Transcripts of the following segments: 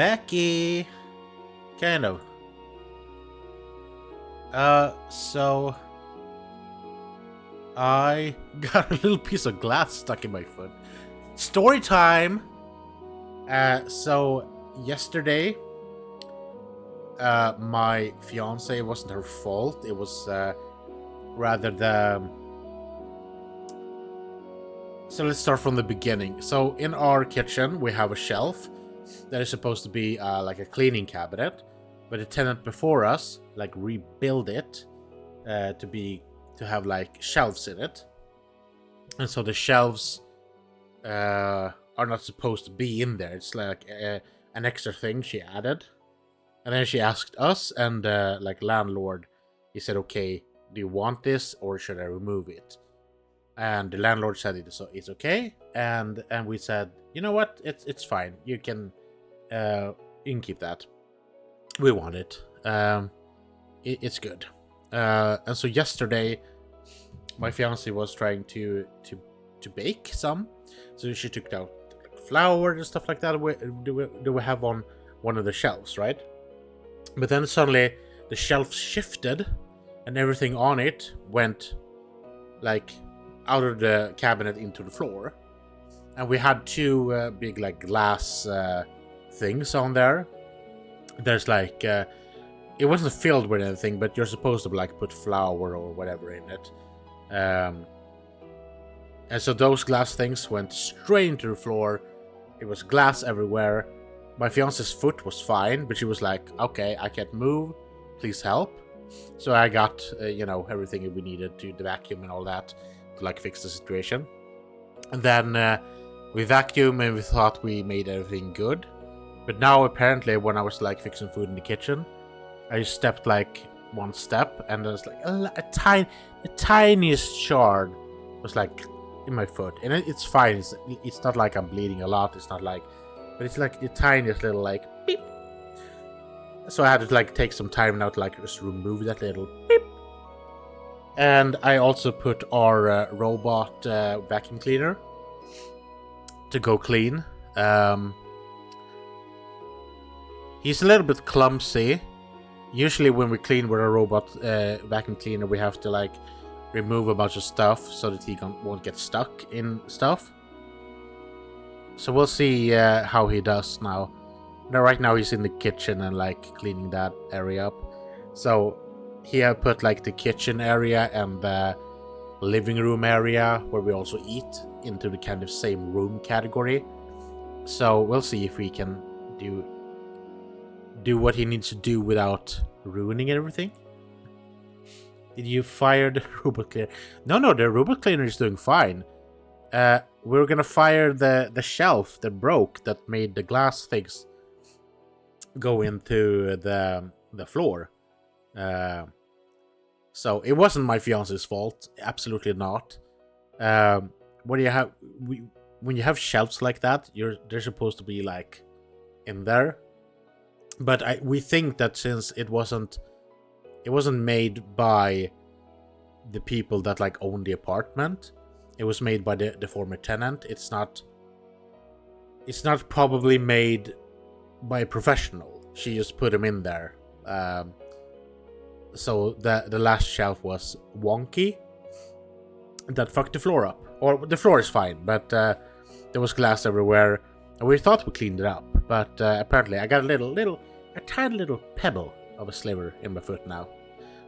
Becky. Kind of. So I got a little piece of glass stuck in my foot. Story time. So yesterday, my fiance, it wasn't her fault. It was rather the. So let's start from the beginning. So in our kitchen, we have a shelf that is supposed to be like a cleaning cabinet, but the tenant before us like rebuilt it to have like shelves in it, and so the shelves are not supposed to be in there. It's like an extra thing she added, and then she asked us and like landlord. He said, "Okay, do you want this or should I remove it?" And the landlord said it's okay, and we said, you know what, it's fine. You can keep that. We want it. It's good. And so yesterday, my fiance was trying to bake some, so she took out like, flour and stuff like that. Do we have on one of the shelves, right? But then suddenly the shelf shifted, and everything on it went like out of the cabinet into the floor, and we had two big like glass things on there. There's like it wasn't filled with anything, but you're supposed to like put flour or whatever in it, and so those glass things went straight into the floor. It was glass everywhere. My fiance's foot was fine, but she was like, okay, I can't move, please help. So I got everything we needed to the vacuum and all that to like fix the situation. And then we vacuumed and we thought we made everything good. But now apparently when I was like fixing food in the kitchen, I just stepped like one step and there's like the tiniest shard was like in my foot. And it's fine. It's not like I'm bleeding a lot. It's not like, but it's like the tiniest little like beep. So I had to like take some time now to like just remove that little beep. And I also put our robot vacuum cleaner to go clean. He's a little bit clumsy. Usually when we clean with a robot vacuum cleaner, we have to like remove a bunch of stuff so that he won't get stuck in stuff. So we'll see how he does now. Now, right now he's in the kitchen and like cleaning that area up. So here I put like the kitchen area and the living room area where we also eat into the kind of same room category. So we'll see if we can do what he needs to do without ruining everything. Did you fire the robot cleaner? No, the robot cleaner is doing fine. We're gonna fire the shelf that broke that made the glass things go into the floor. So it wasn't my fiance's fault. Absolutely not. When you have shelves like that, they're supposed to be like in there. But we think that since it wasn't made by the people that like own the apartment, it was made by the former tenant. It's not probably made by a professional. She just put them in there. So the last shelf was wonky. That fucked the floor up. Or the floor is fine, but there was glass everywhere. And we thought we cleaned it up, but apparently I got a tiny little pebble of a sliver in my foot now.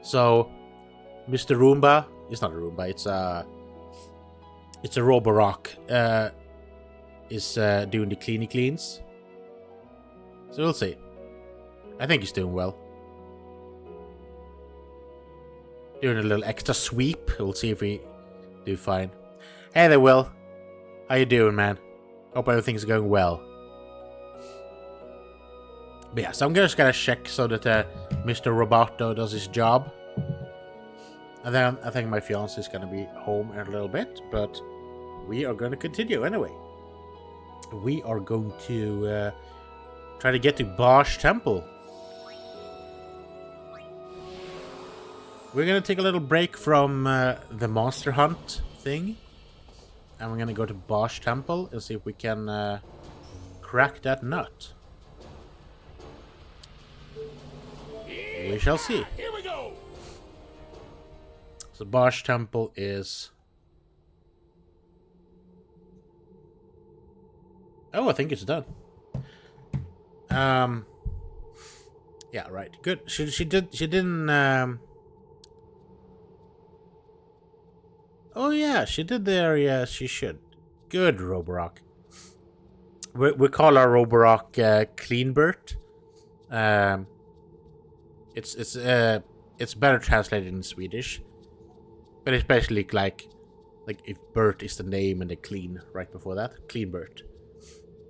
So Mr. Roomba, it's not a Roomba, it's a Roborock, is doing the cleany cleans. So we'll see. I think he's doing well. Doing a little extra sweep. We'll see if we do fine. Hey there, Will. How you doing, man? Hope everything's going well. But yeah, so I'm just gonna check so that Mr. Roboto does his job. And then I think my fiance is gonna be home in a little bit, but we are gonna continue anyway. We are going to try to get to Bosch Temple. We're gonna take a little break from the Monster Hunt thing. And we're gonna go to Bosch Temple and see if we can crack that nut. We shall see. Here we go. So Bosch Temple is... Oh, I think it's done. Yeah, right. Good. She didn't Oh yeah, she did the area she should. Good, Roborock. We call our Roborock Cleanbert. It's better translated in Swedish, but it's basically like if Bert is the name and the clean right before that, Cleanbert.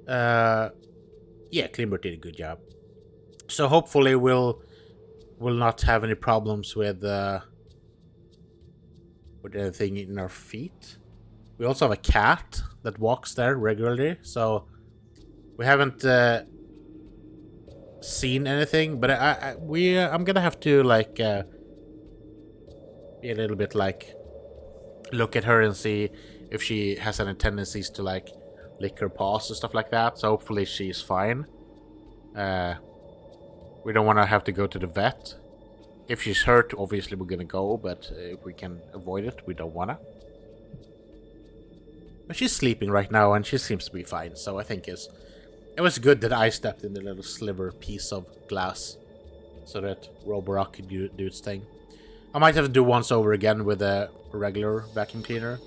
Yeah, Cleanbert did a good job. So hopefully we'll not have any problems with anything in our feet. We also have a cat that walks there regularly, so we haven't seen anything. But I'm gonna have to be a little bit look at her and see if she has any tendencies to lick her paws and stuff like that. So hopefully she's fine. We don't want to have to go to the vet. If she's hurt, obviously we're gonna go, but if we can avoid it, we don't wanna. But she's sleeping right now, and she seems to be fine, so I think it was good that I stepped in the little sliver piece of glass so that Roborock could do its thing. I might have to do once over again with a regular vacuum cleaner,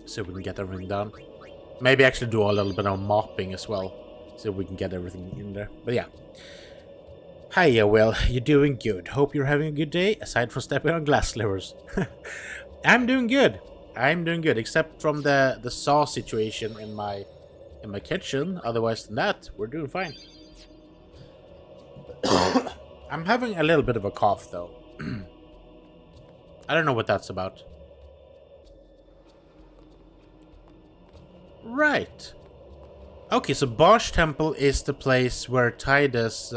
so we can get everything done. Maybe actually do a little bit of mopping as well, so we can get everything in there. But yeah. Hiya, Will. You're doing good. Hope you're having a good day, aside from stepping on glass slivers. I'm doing good. Except from the saw situation in my kitchen. Otherwise than that, we're doing fine. I'm having a little bit of a cough, though. I don't know what that's about. Right. Okay, so Bosch Temple is the place where Tidus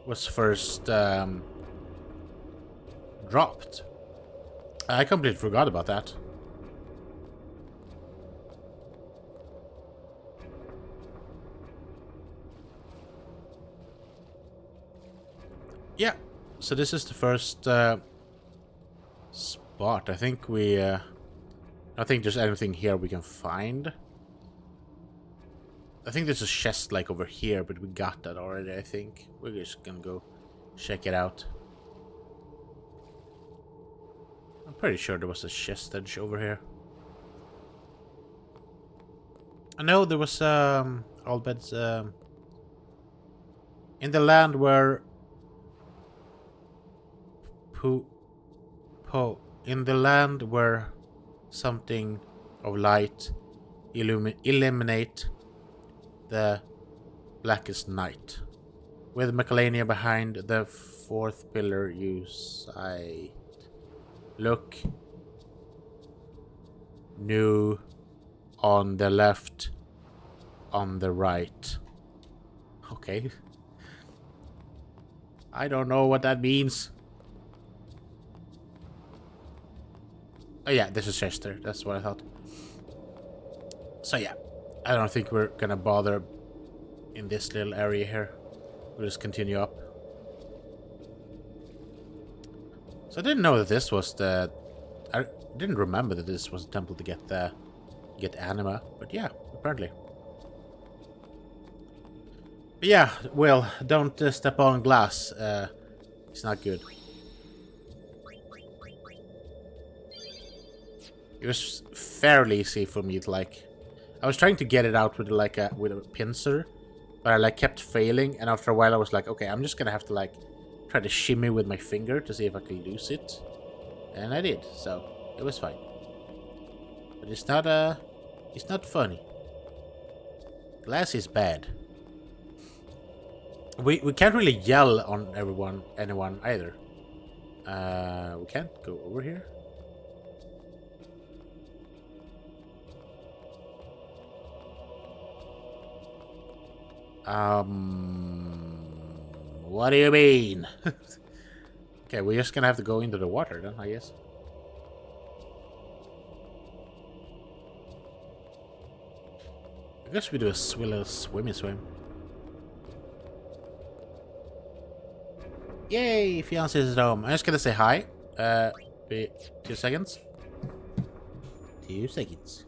was first dropped. I completely forgot about that. Yeah, so this is the first spot. I think I think there's anything here we can find. I think there's a chest over here, but we got that already, I think. We're just gonna go check it out. I'm pretty sure there was a chest edge over here. I know there was all beds in the land where in the land where something of light illuminate the blackest night. With Macalania behind the fourth pillar, you sight. Look new on the left, on the right. Okay. I don't know what that means. Oh yeah, this is Chester. That's what I thought. So yeah, I don't think we're gonna bother in this little area here. We'll just continue up. So I didn't know that this was the... I didn't remember that this was the temple to get Anima, but yeah, apparently. But yeah, Will, don't step on glass. It's not good. It was fairly easy for me to I was trying to get it out with with a pincer, but I kept failing, and after a while I was like, okay, I'm just gonna have to try to shimmy with my finger to see if I can lose it. And I did, so it was fine. But it's not funny. Glass is bad. We can't really yell on anyone either. We can't go over here. What do you mean? Okay, we're just gonna have to go into the water then, I guess. I guess we do a little swim. Yay, fiance is at home. I'm just gonna say hi. Be 2 seconds. 2 seconds.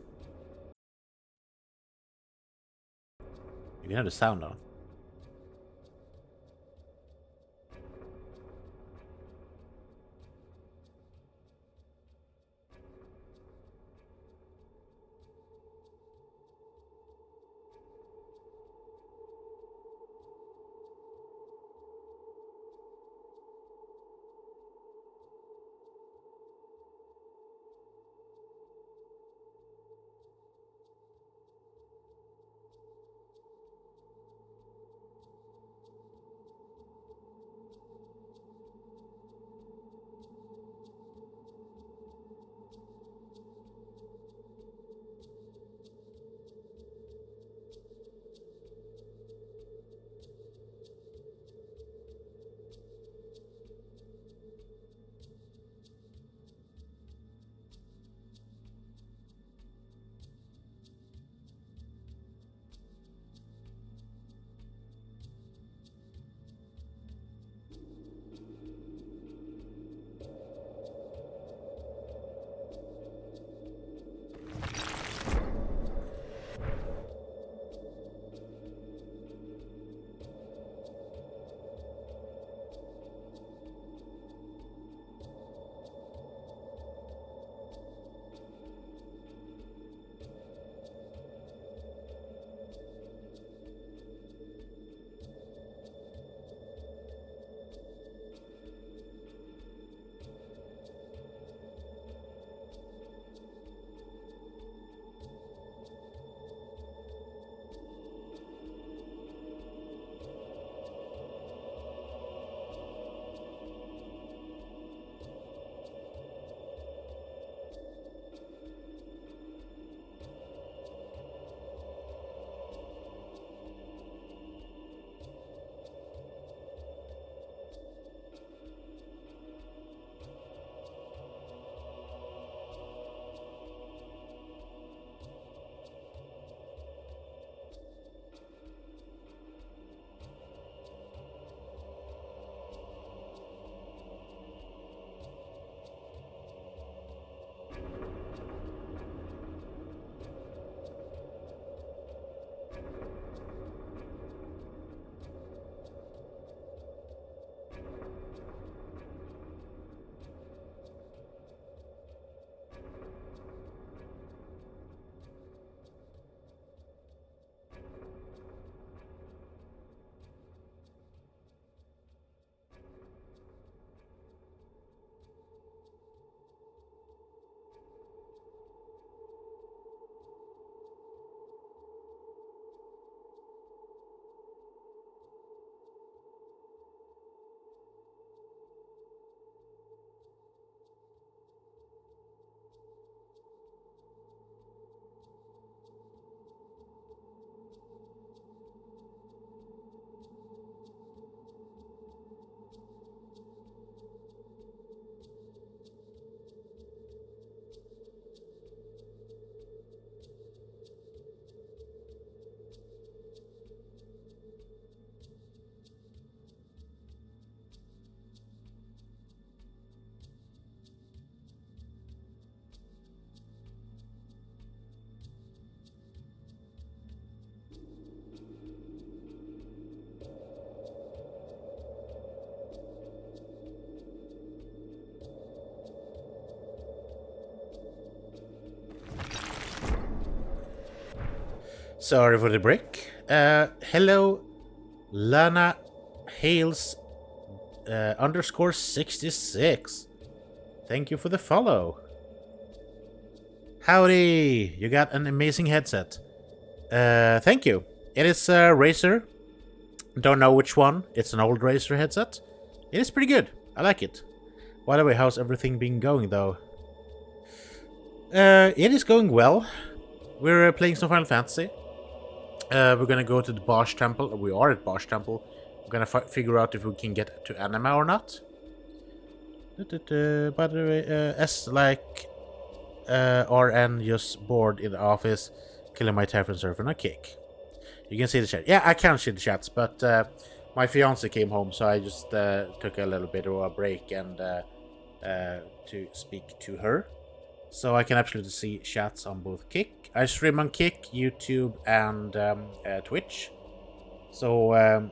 You can have the sound on. Sorry for the break. Hello, Lana Hales underscore 66. Thank you for the follow. Howdy! You got an amazing headset. Thank you. It is a Razer. Don't know which one. It's an old Razer headset. It is pretty good. I like it. By the way, how's everything been going though? It is going well. We're playing some Final Fantasy. We're gonna go to the Bosch Temple. We are at Bosch Temple. We're gonna figure out if we can get to Anima or not. By the way, S like RN just bored in the office, killing my Terran surfer on a kick. You can see the chat. Yeah, I can see the chats, but my fiance came home, so I just took a little bit of a break and to speak to her. So I can absolutely see chats on both Kick. I stream on Kick, YouTube, and Twitch. So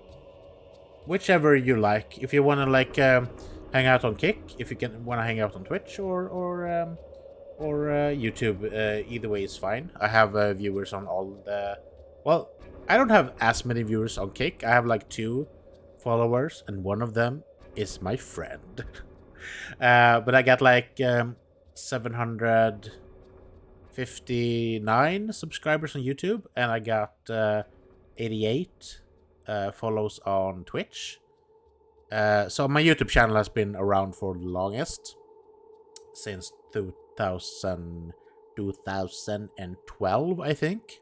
whichever you like. If you want to like hang out on Kick, if you can want to hang out on Twitch or YouTube, either way is fine. I have viewers on all the. Well, I don't have as many viewers on Kick. I have like 2 followers, and one of them is my friend. But I got like 759 subscribers on YouTube, and I got 88 follows on Twitch. So my YouTube channel has been around for the longest, since 2012, I think.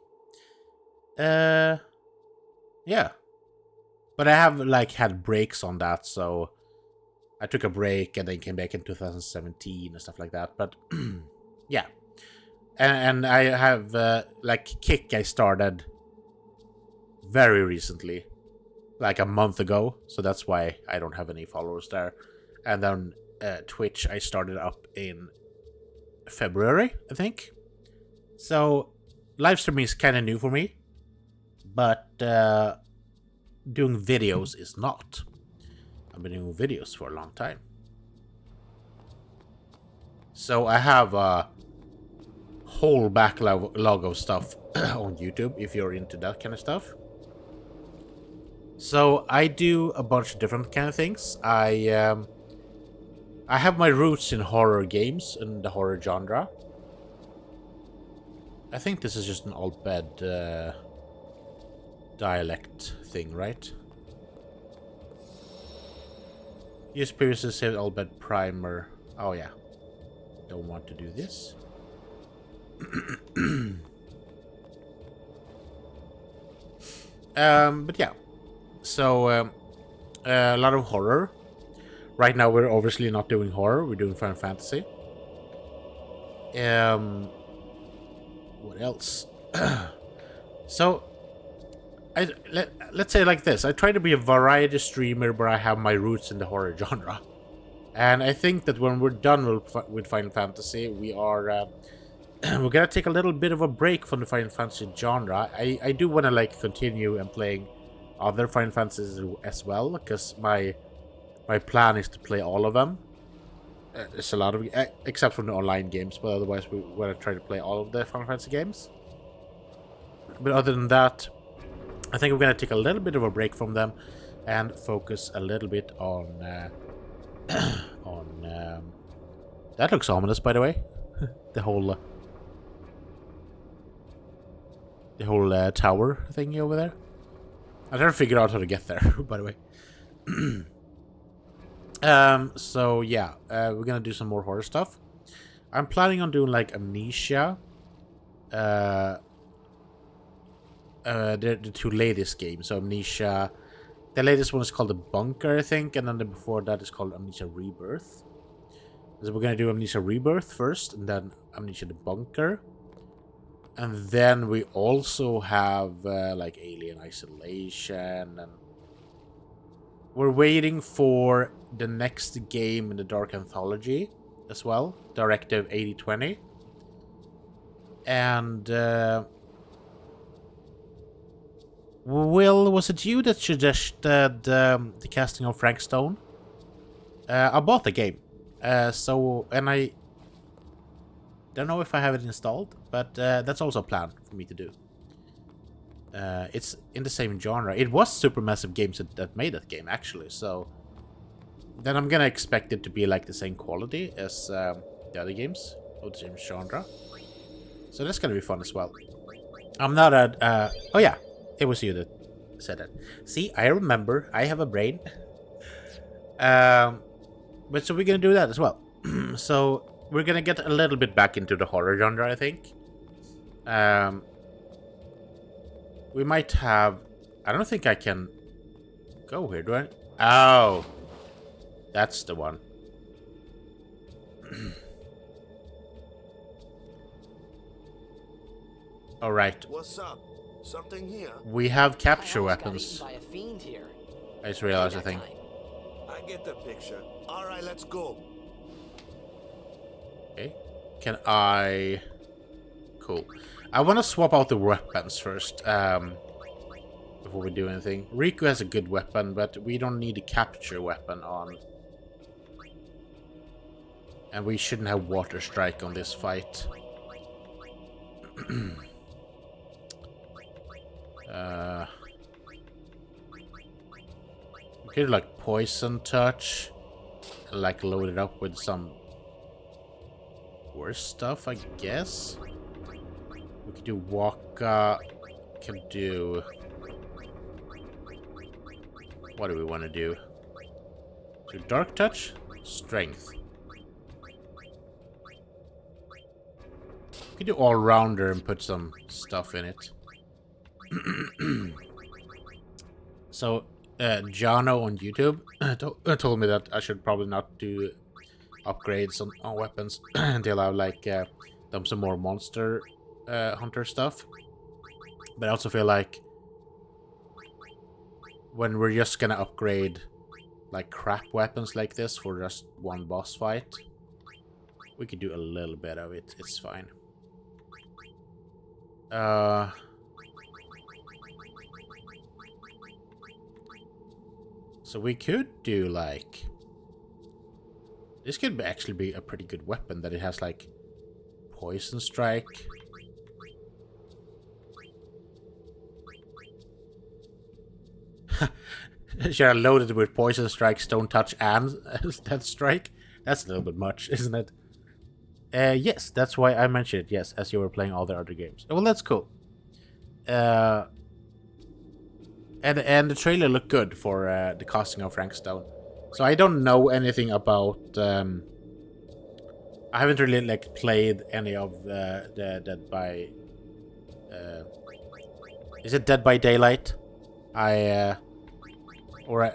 Yeah. But I have like had breaks on that, so I took a break and then came back in 2017 and stuff like that. But yeah. And I have like Kick I started very recently, like a month ago, so that's why I don't have any followers there. And then Twitch I started up in February, I think. So live streaming is kind of new for me, but doing videos is not. I've been doing videos for a long time, so I have a whole backlog of stuff on YouTube if you're into that kind of stuff. So I do a bunch of different kind of things. I have my roots in horror games and the horror genre. I think this is just an old bed dialect thing, right? Use previously saved old bed primer. Oh yeah, don't want to do this. But yeah. So, a lot of horror. Right now, we're obviously not doing horror. We're doing Final Fantasy. What else? So, let's say it like this. I try to be a variety streamer, but I have my roots in the horror genre. And I think that when we're done with Final Fantasy, we are... we're gonna take a little bit of a break from the Final Fantasy genre. I do want to, like, continue and playing other Final Fantasies as well, because my plan is to play all of them. There's a lot of, except from the online games, but otherwise we want to try to play all of the Final Fantasy games. But other than that, I think we're gonna take a little bit of a break from them and focus a little bit on that looks ominous, by the way. the whole tower thingy over there. I never figured out how to get there, by the way. So yeah, we're gonna do some more horror stuff. I'm planning on doing like Amnesia. The 2 latest games. So Amnesia, the latest one is called The Bunker, I think, and then the before that is called Amnesia Rebirth. So we're gonna do Amnesia Rebirth first, and then Amnesia The Bunker. And then we also have like Alien Isolation, and we're waiting for the next game in the Dark Anthology as well, Directive 8020. And Will, was it you that suggested the casting of Frank Stone? I bought the game, and I don't know if I have it installed, but that's also a plan for me to do. It's in the same genre. It was Supermassive Games that made that game, actually, so then I'm gonna expect it to be like the same quality as the other games of the same genre. So that's gonna be fun as well. I'm not a... oh yeah, it was you that said that. See, I remember. I have a brain. But so we're gonna do that as well. So we're gonna get a little bit back into the horror genre, I think. We might have... I don't think I can go here, do I? Oh, that's the one. All right. What's up? Something here? We have capture weapons. By a fiend here. I just realized a thing. I get the picture. All right, let's go. Okay. Can I... Cool. I want to swap out the weapons first, before we do anything. Riku has a good weapon, but we don't need a capture weapon on. And we shouldn't have water strike on this fight. We could like poison touch, and like load it up with some worse stuff, I guess. We could do Waka. Can do. What do we want to do? Do dark touch, strength. We could do all rounder and put some stuff in it. So, Jano on YouTube told me that I should probably not do upgrades on weapons until I have like done some more monster hunter stuff. But I also feel like when we're just gonna upgrade like crap weapons like this for just one boss fight, we could do a little bit of it. It's fine. So we could do like... This could actually be a pretty good weapon, that it has like poison strike. Should I load it with poison strike, stone touch, and that strike? That's a little bit much, isn't it? Yes, that's why I mentioned it. Yes, as you were playing all the other games. Well, that's cool. And the trailer looked good for the casting of Frank Stone. So I don't know anything about. I haven't really like played any of the Dead by. Is it Dead by Daylight? Or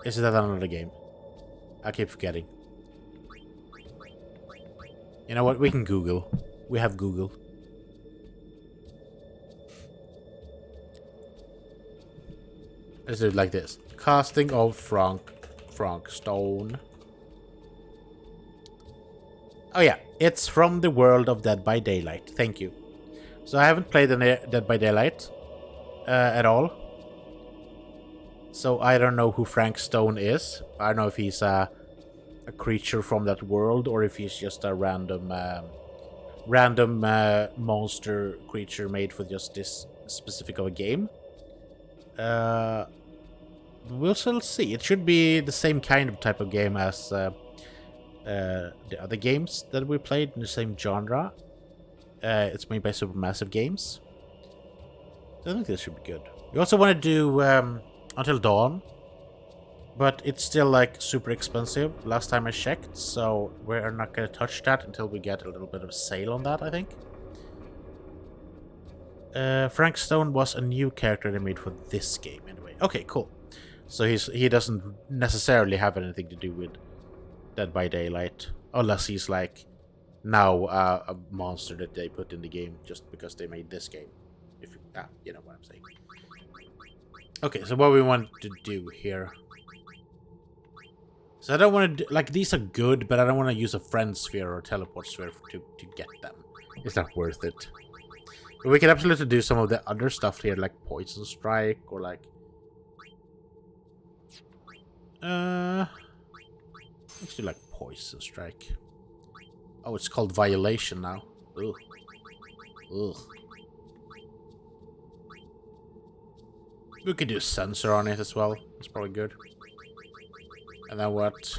is it another game? I keep forgetting. You know what? We can Google. We have Google. Let's do it like this. Casting of Frank Stone. Oh yeah, it's from the world of Dead by Daylight. Thank you. So I haven't played any Dead by Daylight at all. So I don't know who Frank Stone is. I don't know if he's a creature from that world or if he's just a random monster creature made for just this specific of a game. We'll still see. It should be the same kind of type of game as the other games that we played in the same genre. It's made by Supermassive Games. So I think this should be good. We also want to do Until Dawn, but it's still like super expensive last time I checked, so we're not going to touch that until we get a little bit of a sale on that, I think. Frank Stone was a new character they made for this game anyway. Okay, cool. So he doesn't necessarily have anything to do with Dead by Daylight, unless he's like now a monster that they put in the game just because they made this game. If you know what I'm saying. Okay, so what we want to do here. So I don't want to do, like, these are good, but I don't want to use a friend sphere or teleport sphere to get them. It's not worth it. But we can absolutely do some of the other stuff here, like poison strike or like let's do like poison strike. Oh, it's called violation now. Ugh. Ugh. We could do sensor on it as well. It's probably good. And then what?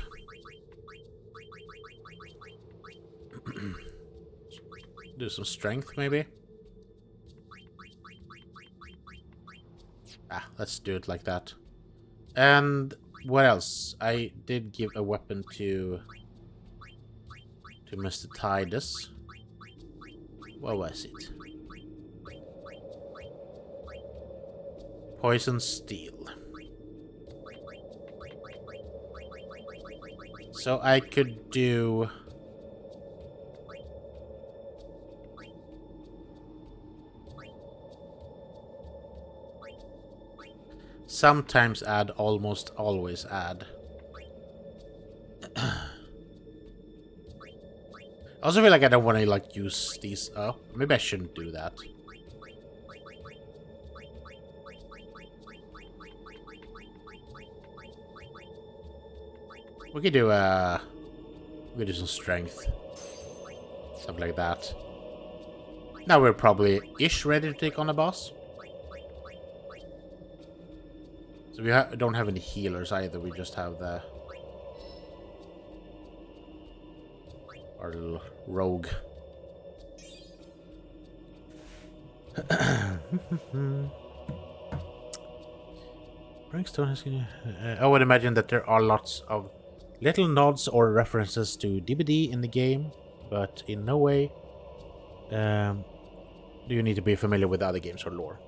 Do some strength maybe. Let's do it like that. And what else? I did give a weapon to Mr. Tidus. What was it? Poison Steel. So I could do... Sometimes add, almost always add. I also feel like I don't want to like use these up. Maybe I shouldn't do that. We could do some strength. Something like that. Now we're probably ish ready to take on a boss. So we don't have any healers either. We just have our little rogue. Bringstone has. I would imagine that there are lots of little nods or references to DBD in the game, but in no way do you need to be familiar with other games or lore.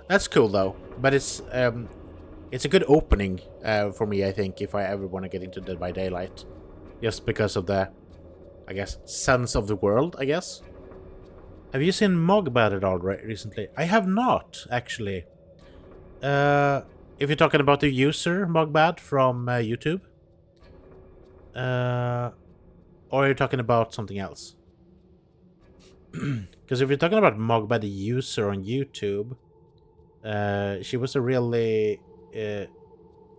That's cool though, but it's a good opening for me, I think, if I ever want to get into Dead by Daylight, just because of the, I guess, sense of the world. I guess. Have you seen Mogbad at all recently? I have not, actually. If you're talking about the user Mogbad from YouTube, or are you talking about something else? Because if you're talking about Mogbad, the user on YouTube, she was a really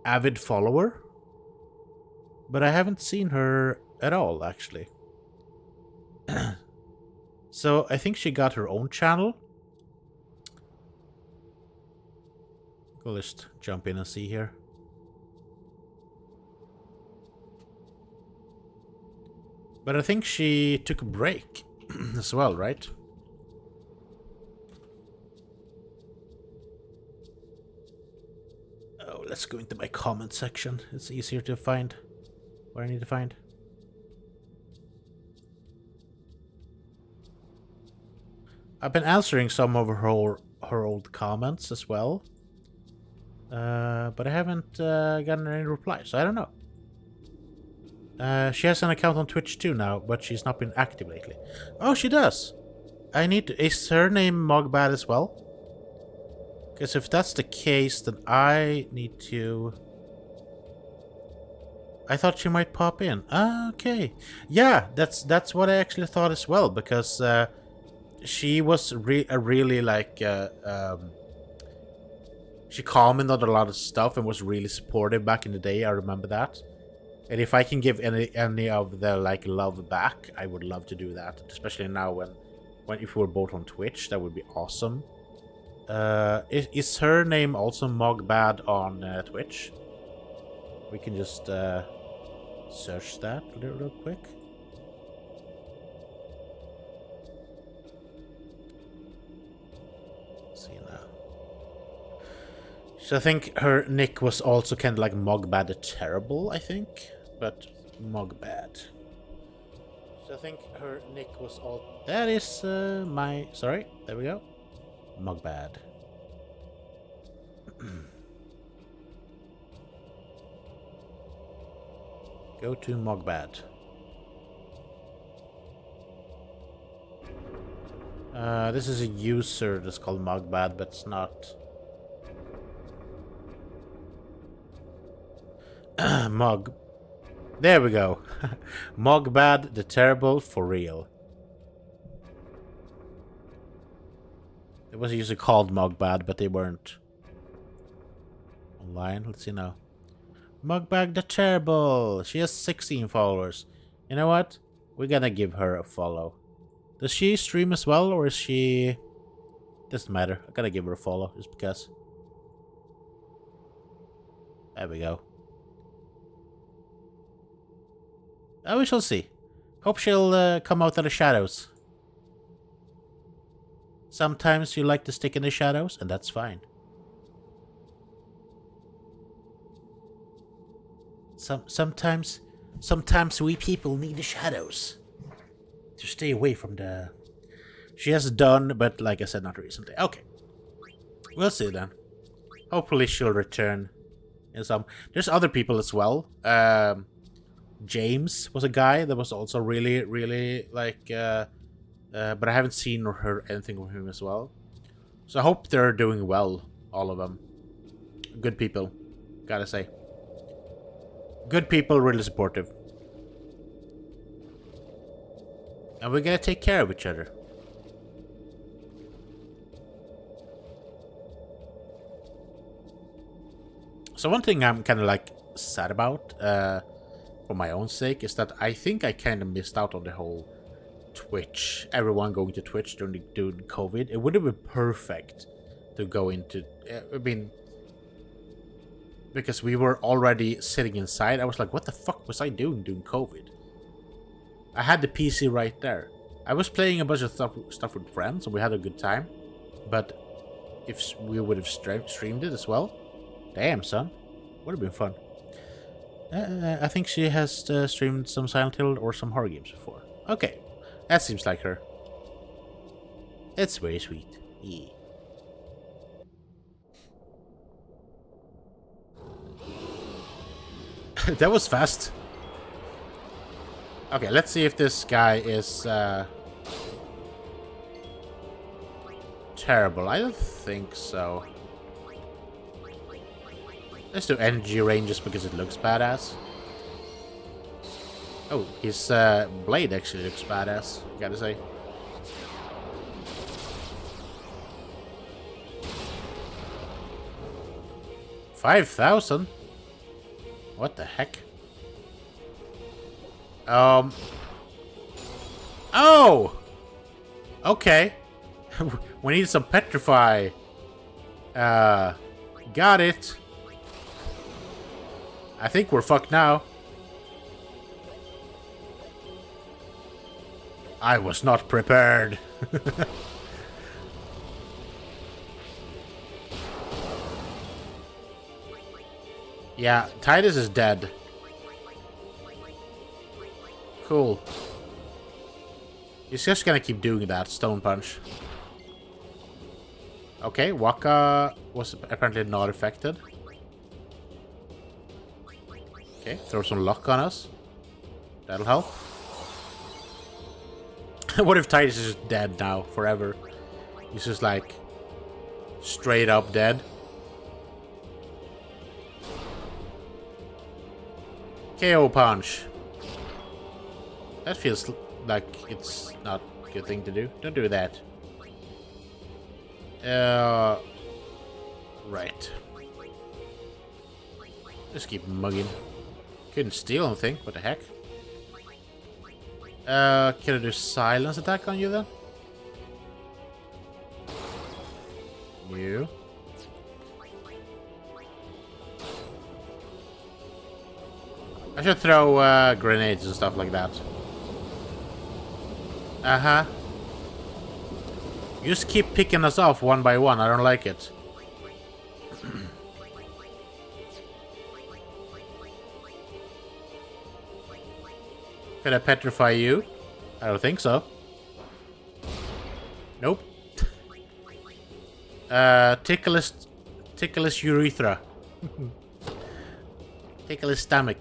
avid follower, but I haven't seen her at all, actually. So I think she got her own channel. We'll just jump in and see here. But I think she took a break as well, right? Oh, let's go into my comment section. It's easier to find what I need to find. I've been answering some of her old comments as well. But I haven't gotten any replies, so I don't know. She has an account on Twitch too now, but she's not been active lately. Oh, she does! Is her name Mogbad as well? Because if that's the case, then I need to... I thought she might pop in. Okay. Yeah, that's what I actually thought as well, because she was really like... she commented on a lot of stuff and was really supportive back in the day. I remember that. And if I can give any of the like love back, I would love to do that. Especially now when if we're both on Twitch, that would be awesome. Is her name also Mogbad on Twitch? We can just search that real quick. Let's see now. So I think her nick was also kind of like Mogbad the Terrible, I think, but Mogbad. So I think her nick was all. That is sorry. There we go. Mogbad. Go to Mogbad. This is a user that's called Mogbad, but it's not. Mog. There we go. Mogbad the Terrible for real. It was a user called Mogbad, but they weren't online. Let's see now. Mogbad the Terrible. She has 16 followers. You know what? We're gonna give her a follow. Does she stream as well, or is she... Doesn't matter. I gotta give her a follow, just because. There we go. Oh, we shall see. Hope she'll come out of the shadows. Sometimes you like to stick in the shadows, and that's fine. Sometimes we people need the shadows to stay away from the... She has done, but like I said, not recently. Okay. We'll see then. Hopefully she'll return in some... There's other people as well. James was a guy that was also really like... but I haven't seen or heard anything from him as well. So I hope they're doing well, all of them. Good people. Gotta say. Good people, really supportive. And we're gonna take care of each other. So one thing I'm kind of like sad about, for my own sake, is that I think I kind of missed out on the whole Twitch. Everyone going to Twitch during COVID. It would have been perfect to go into. I mean, because we were already sitting inside. I was like, what the fuck was I doing during COVID? I had the PC right there. I was playing a bunch of stuff with friends, and we had a good time. But if we would have streamed it as well, damn, son, would have been fun. I think she has streamed some Silent Hill or some horror games before. Okay, that seems like her. It's very sweet. Yeah. That was fast. Okay, let's see if this guy is terrible. I don't think so. Let's do energy rain just because it looks badass. Oh, his blade actually looks badass, gotta say. $5,000? What the heck? Oh! Okay. We need some petrify. Got it. I think we're fucked now. I was not prepared. Yeah, Titus is dead. Cool. He's just gonna keep doing that, Stone Punch. Okay, Waka was apparently not affected. Okay, throw some luck on us. That'll help. What if Titus is just dead now, forever? He's just like, straight up dead. KO punch. That feels like it's not a good thing to do. Don't do that. Right. Just keep mugging. Couldn't steal anything. What the heck? Can I do silence attack on you then? You. I should throw grenades and stuff like that. Uh-huh. You just keep picking us off one by one. I don't like it. Could I petrify you? I don't think so. Nope. Tickle his urethra. Tickle his stomach.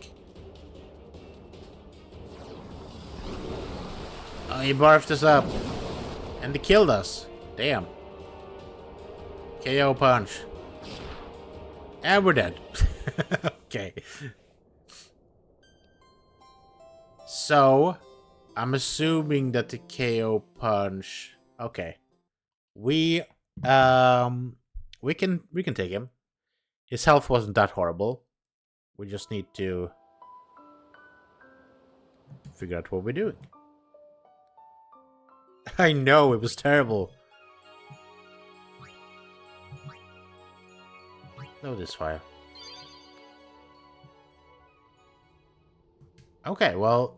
Oh, he barfed us up. And he killed us. Damn. KO punch. And we're dead. Okay. So, I'm assuming that the KO punch... Okay. We can take him. His health wasn't that horrible. We just need to figure out what we're doing. I know, it was terrible. Load this file. Okay, well,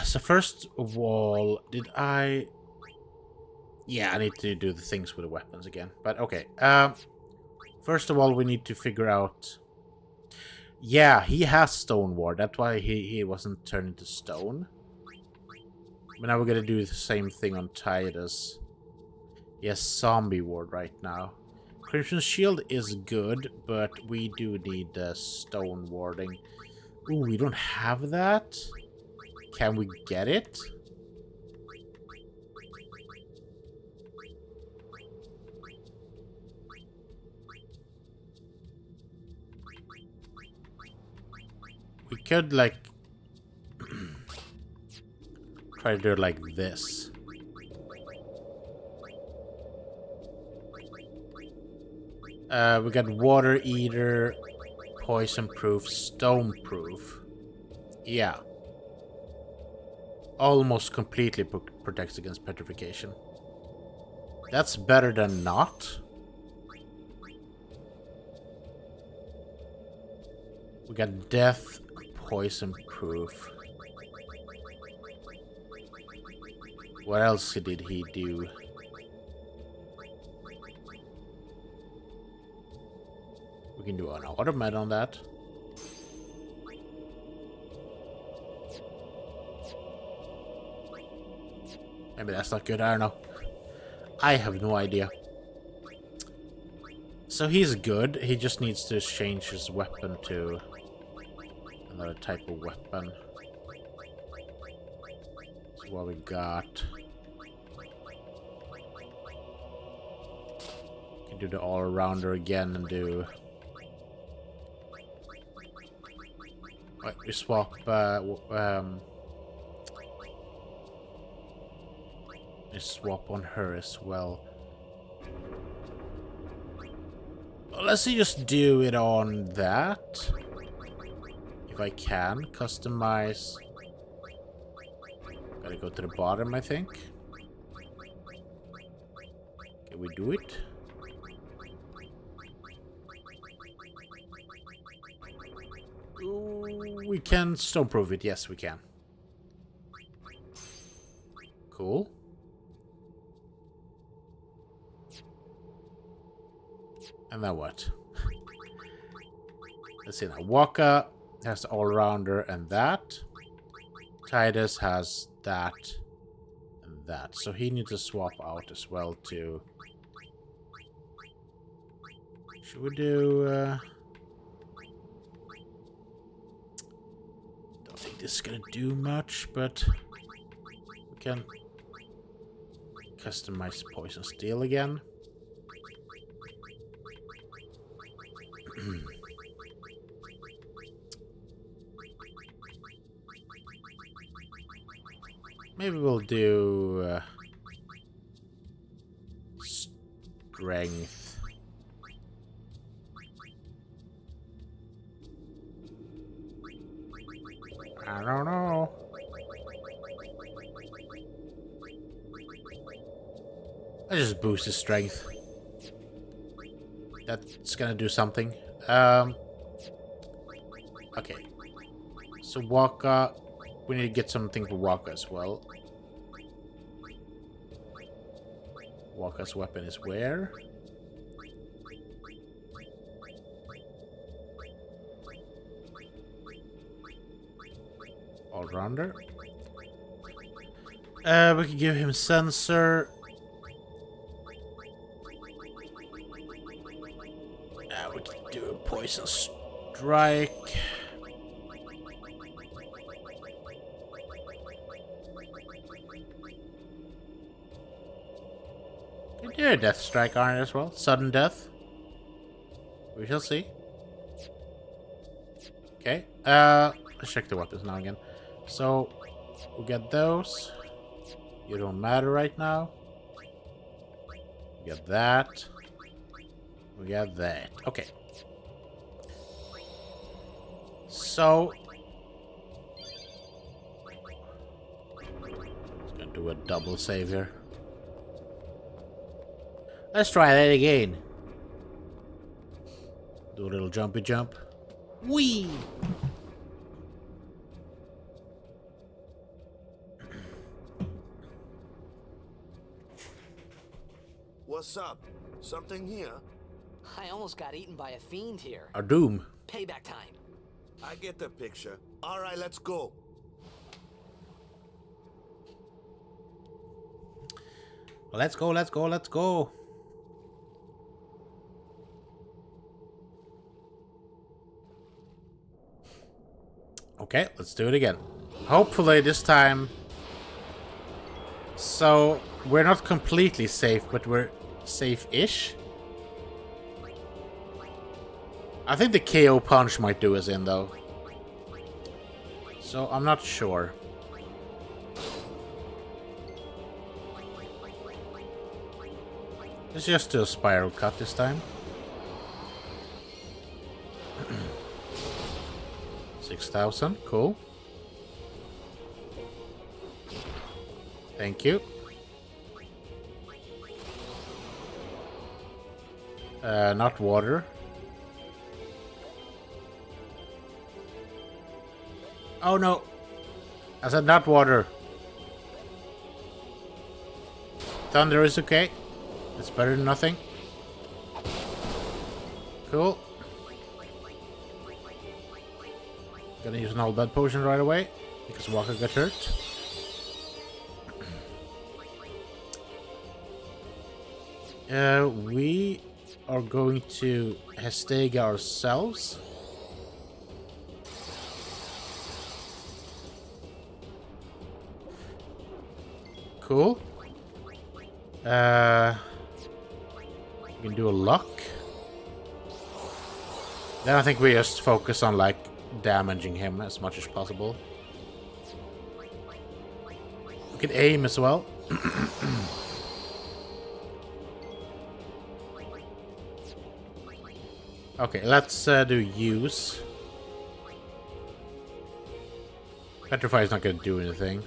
so first of all, did I... Yeah, I need to do the things with the weapons again. But okay, first of all, we need to figure out... Yeah, he has Stone Ward. That's why he wasn't turned into stone. But now we're gonna do the same thing on Titus. He has Zombie Ward right now. Crimson Shield is good, but we do need Stone Warding. Ooh, we don't have that? Can we get it? We could, like, try to do it like this. We got water eater, poison proof, stone proof. Yeah. Almost completely protects against petrification. That's better than not. We got death, poison proof. What else did he do? We can do an automat on that. Maybe that's not good, I don't know. I have no idea. So he's good, he just needs to change his weapon to another type of weapon. So what we got. Can do the all-rounder again and do... Wait, we swap we swap on her as well. Let's just do it on that. If I can customize. Gotta go to the bottom, I think. Can we do it? Ooh, we can stoneproof it. Yes, we can. Cool. And then what? Let's see now. Waka has the all-rounder and that. Titus has that and that. So he needs to swap out as well too. Should we do... Don't think this is gonna do much, but we can customize poison steel again. Maybe we'll do strength. I don't know. I just boost his strength. That's gonna do something. Okay. So Waka, we need to get something for Waka as well. Waka's weapon is where? All-rounder. We can give him sensor. We can do a poison strike. We can do a death strike on it as well. Sudden death. We shall see. Okay. Let's check the weapons now again. So we got those. You don't matter right now. We got that. We got that. Okay. So just gonna do a double save here. Let's try that again. Do a little jumpy jump. Whee! What's up? Something here? I almost got eaten by a fiend here. A doom. Payback time. I get the picture. All right, let's go. Let's go, let's go, let's go. Okay, let's do it again. Hopefully this time... So, we're not completely safe, but we're safe-ish. I think the KO punch might do us in, though. So I'm not sure. Let's just do a spiral cut this time. 6,000, cool. Thank you. Not water. Oh no! I said not water. Thunder is okay. It's better than nothing. Cool. Gonna use an old blood potion right away because Walker got hurt. We are going to Hastega ourselves. Cool. We can do a lock. Then I think we just focus on like damaging him as much as possible. We can aim as well. Okay, let's do use. Petrify is not going to do anything.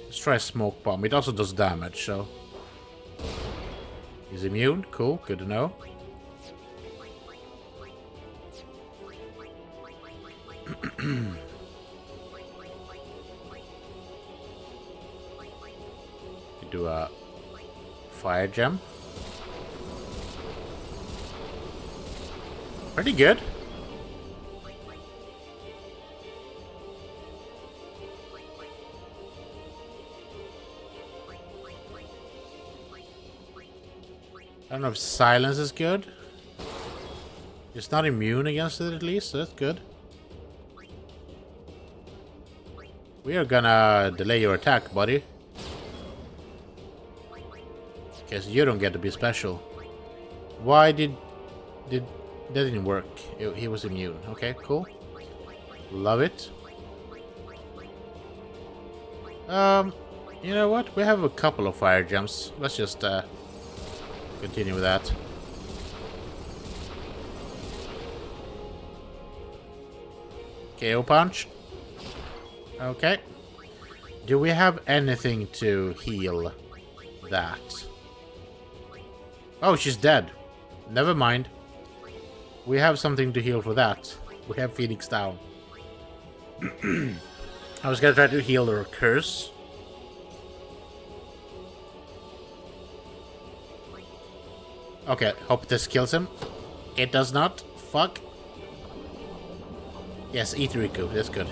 Let's try smoke bomb. It also does damage, so he's immune. Cool, good to know. Do a fire gem. Pretty good. I don't know if silence is good. It's not immune against it at least, so that's good. We are gonna delay your attack, buddy. Because you don't get to be special. Why did that didn't work? He was immune. Okay, cool. Love it. You know what? We have a couple of fire gems. Let's just continue with that. KO punch. Okay. Do we have anything to heal that? Oh, she's dead. Never mind. We have something to heal for that. We have Phoenix down. I was gonna try to heal her curse. Okay, hope this kills him. It does not. Fuck. Yes, eat Riku. That's good.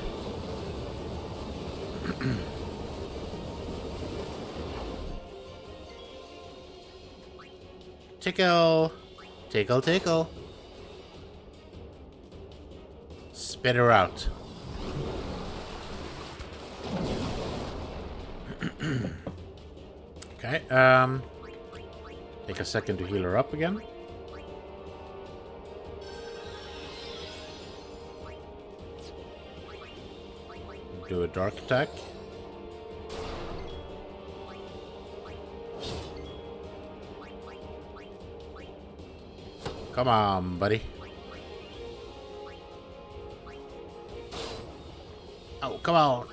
Tickle. Tickle, tickle. Spit her out. Okay, take a second to heal her up again. Do a dark attack. Come on, buddy. Oh, come on.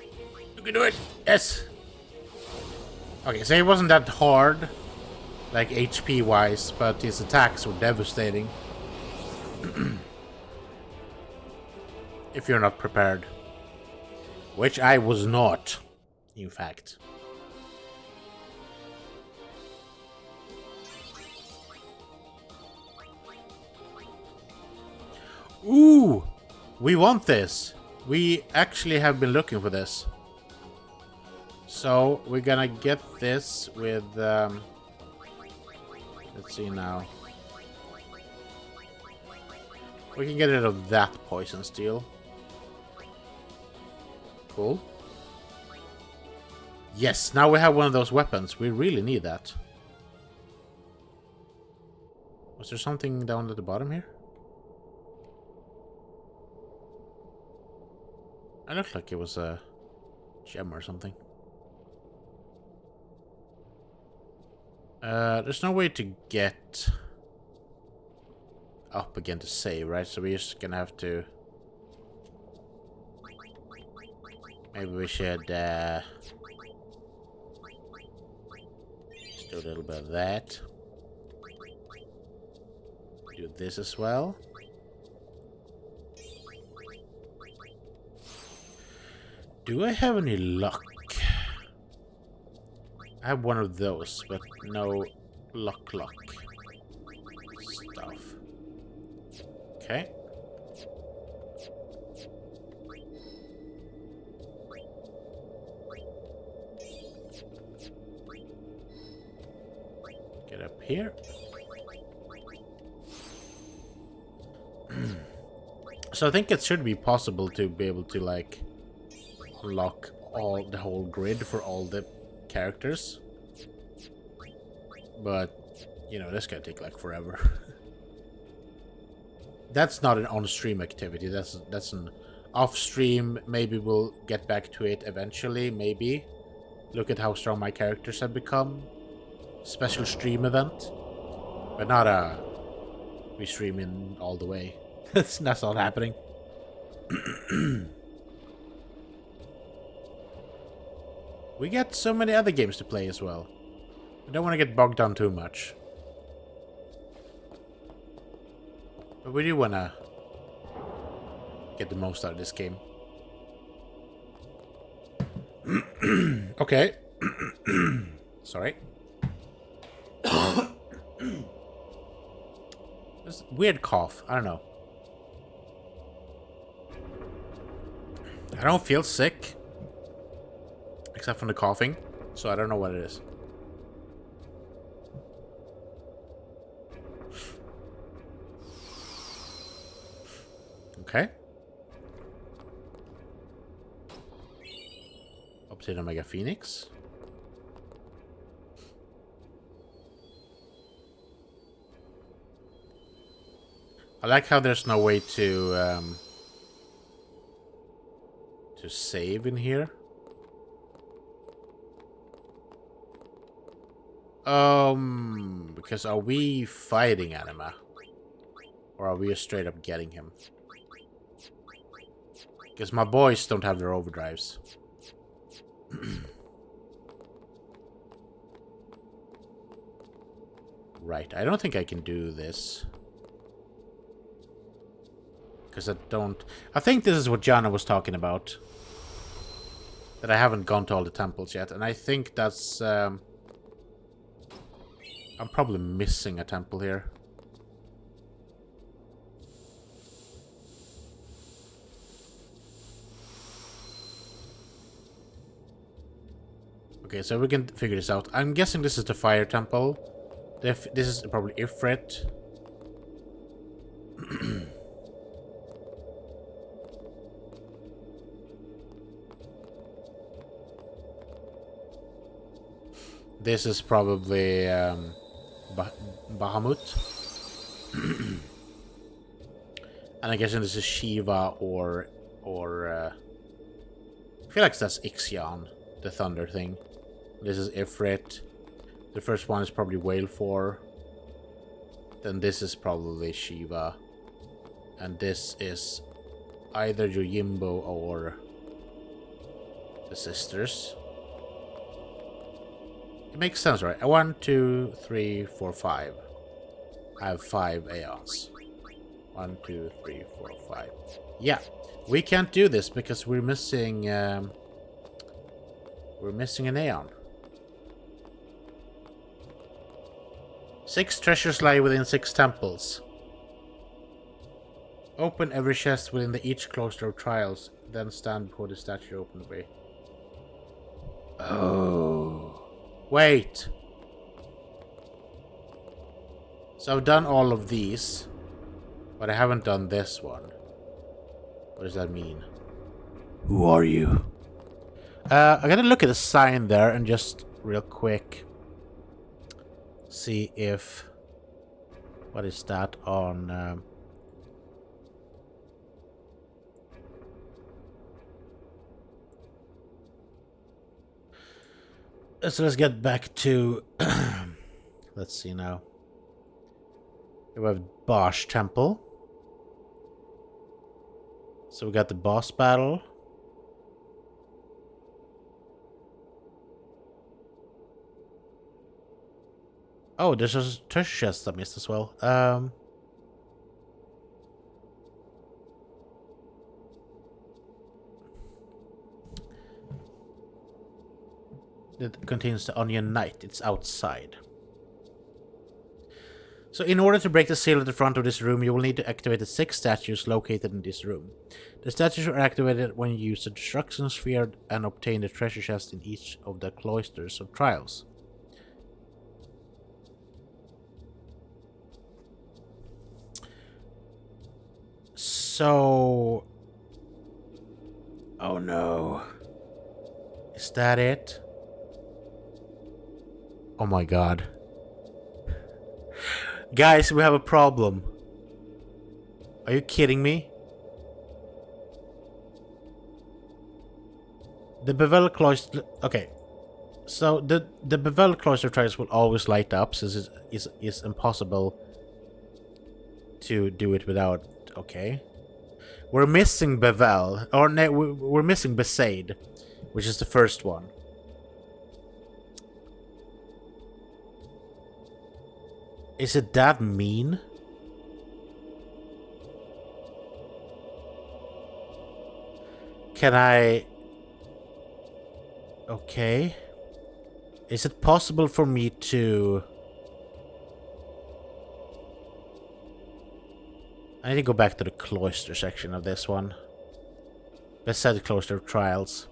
You can do it. Yes. Okay, so it wasn't that hard, like HP wise, but his attacks were devastating. If you're not prepared. Which I was not, in fact. Ooh! We want this. We actually have been looking for this. So, we're gonna get this with... let's see now. We can get rid of that poison steel. Cool. Yes, now we have one of those weapons. We really need that. Was there something down at the bottom here? looked like it was a gem or something. There's no way to get up again to save, right? So we're just gonna have to... Maybe we should just do a little bit of that. Do this as well. Do I have any luck? I have one of those, but no luck stuff. Okay. Get up here. So I think it should be possible to be able to like unlock the whole grid for all the characters. But you know, this gonna take like forever. That's not an on-stream activity. That's an off-stream. Maybe we'll get back to it eventually. Maybe look at how strong my characters have become. Special stream event, but not a we stream in all the way. that's not happening. We got so many other games to play as well. I don't want to get bogged down too much. But we do want to get the most out of this game. Okay. Sorry. This weird cough. I don't know. I don't feel sick. Except from the coughing. So I don't know what it is. Okay. Obsidian Omega Phoenix. I like how there's no way to save in here. Because are we fighting Anima? Or are we just straight up getting him? Because my boys don't have their overdrives. Right, I don't think I can do this. Because I don't... I think this is what Jana was talking about. That I haven't gone to all the temples yet. And I think that's... I'm probably missing a temple here. Okay, so we can figure this out. I'm guessing this is the fire temple. This is probably Ifrit. This is probably Bahamut. And I guess this is Shiva or I feel like that's Ixion, the thunder thing. This is Ifrit. The first one is probably Whale 4. Then this is probably Shiva. And this is either Yojimbo or the sisters. It makes sense, right? 1, 2, 3, 4, 5. I have 5 Aeons. 1, 2, 3, 4, 5. Yeah, we can't do this because we're missing an Aeon. 6 treasures lie within 6 temples. Open every chest within each cluster of trials, then stand before the statue open way. Oh. Wait. So I've done all of these, but I haven't done this one. What does that mean? Who are you? I gotta look at the sign there and just real quick see if... What is that on... So let's get back to... Let's see now. We have Bosch Temple. So we got the boss battle. Oh, there's a treasure chest I missed as well. It contains the Onion Knight. It's outside. So in order to break the seal at the front of this room, you will need to activate the 6 statues located in this room. The statues are activated when you use the destruction sphere and obtain the treasure chest in each of the cloisters of trials. So... Oh no. Is that it? Oh my god. Guys, we have a problem. Are you kidding me? The Bevel Cloister... Okay. So, the Bevel Cloister trials will always light up, since it's impossible to do it without... Okay. We're missing Bevel. Or no, we're missing Besaid, which is the first one. Is it that mean? Can I... Okay. Is it possible for me to... I need to go back to the cloister section of this one. Beside the cloister trials.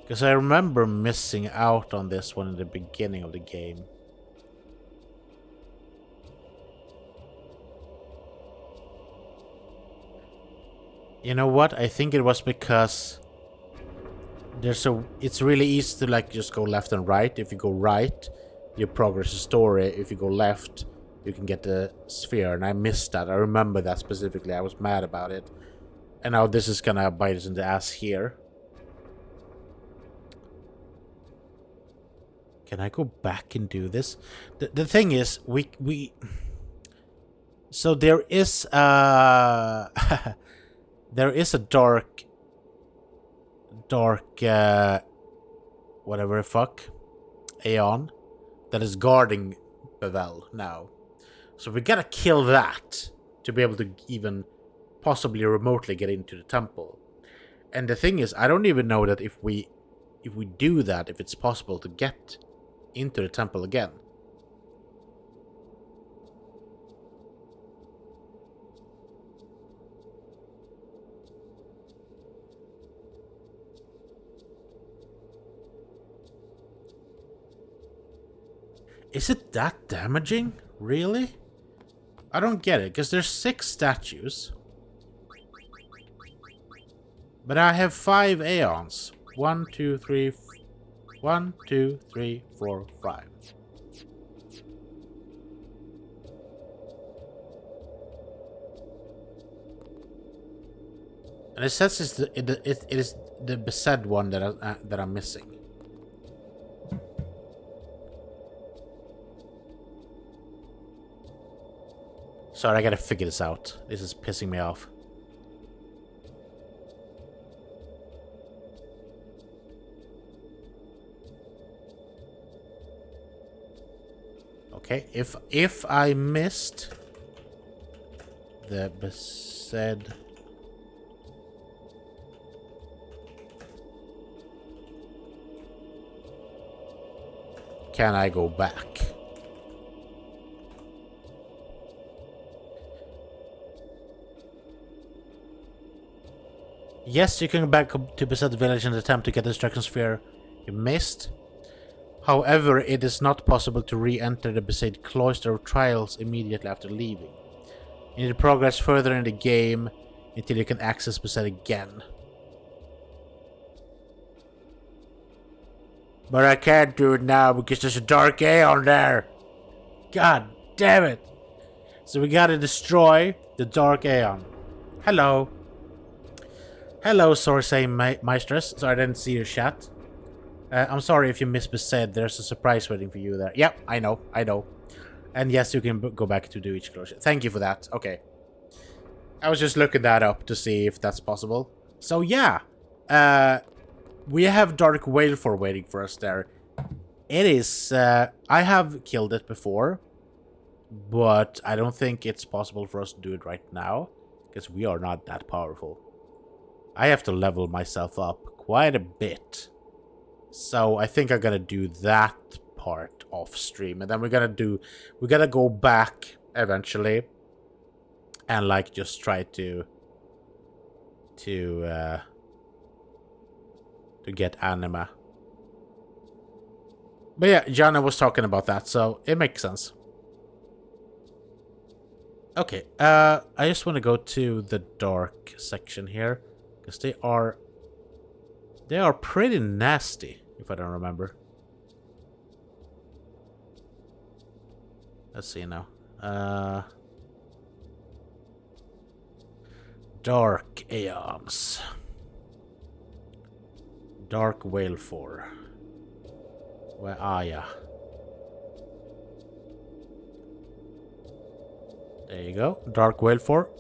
Because I remember missing out on this one in the beginning of the game. You know what? I think it was because it's really easy to like just go left and right. If you go right, you progress the story. If you go left, you can get the sphere. And I missed that. I remember that specifically. I was mad about it. And now this is gonna bite us in the ass here. Can I go back and do this? The thing is, so there is there is a dark whatever the fuck Aeon that is guarding Bevel now. So we gotta kill that to be able to even possibly remotely get into the temple. And the thing is, I don't even know that if we do that, if it's possible to get into the temple again. Is it that damaging? Really? I don't get it, because there's 6 statues. But I have 5 Aeons. 1, 2, 3, 1, 2, 3, 4, 5. And it says it is the Besaid one that I'm missing. Sorry, I gotta figure this out. This is pissing me off. Okay, if I missed the Besaid, can I go back? Yes, you can go back to Besaid Village and attempt to get the destruction sphere you missed. However, it is not possible to re-enter the Besaid Cloister of Trials immediately after leaving. You need to progress further in the game until you can access Besaid again. But I can't do it now because there's a dark Aeon there. God damn it. So we gotta destroy the dark Aeon. Hello. Hello, Sorsei Mistress. Sorry, I didn't see your chat. I'm sorry if you missed me said there's a surprise waiting for you there. Yep, I know. And yes, you can go back to do each closure. Thank you for that. Okay. I was just looking that up to see if that's possible. So yeah, we have Dark Whale for waiting for us there. It is, I have killed it before, but I don't think it's possible for us to do it right now, because we are not that powerful. I have to level myself up quite a bit. So I think I'm gonna do that part off stream, and then we're gonna go back eventually and like just try to get Anima. But yeah, Jana was talking about that, so it makes sense. Okay, I just want to go to the dark section here, because they are pretty nasty, if I don't remember. Let's see now. Dark Aeons. Dark Whale 4. Where are ya? There you go. Dark Whale 4.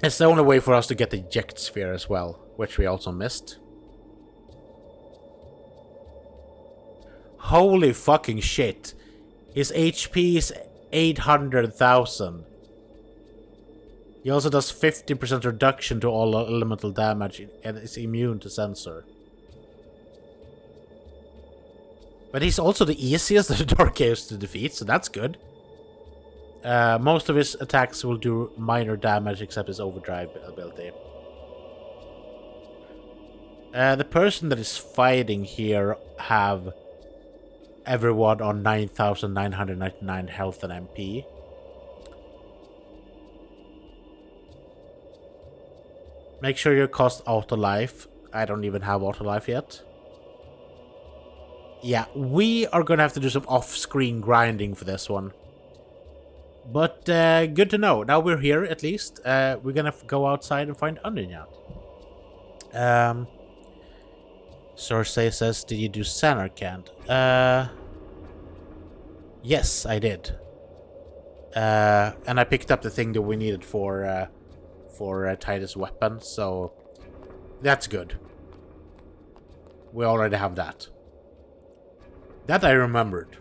It's the only way for us to get the eject sphere as well, which we also missed. Holy fucking shit. His HP is 800,000. He also does 50% reduction to all elemental damage and is immune to sensor. But he's also the easiest of the Dark Chaos to defeat, so that's good. Most of his attacks will do minor damage except his overdrive ability. The person that is fighting here have everyone on 9,999 health and MP. Make sure you cost auto life. I don't even have auto life yet. Yeah, we are gonna have to do some off-screen grinding for this one. But good to know. Now we're here, at least. We're gonna go outside and find Anima. Sorsei says, did you do Sanarkand? Yes, I did. And I picked up the thing that we needed for Titus' weapon, so that's good. We already have that. That I remembered.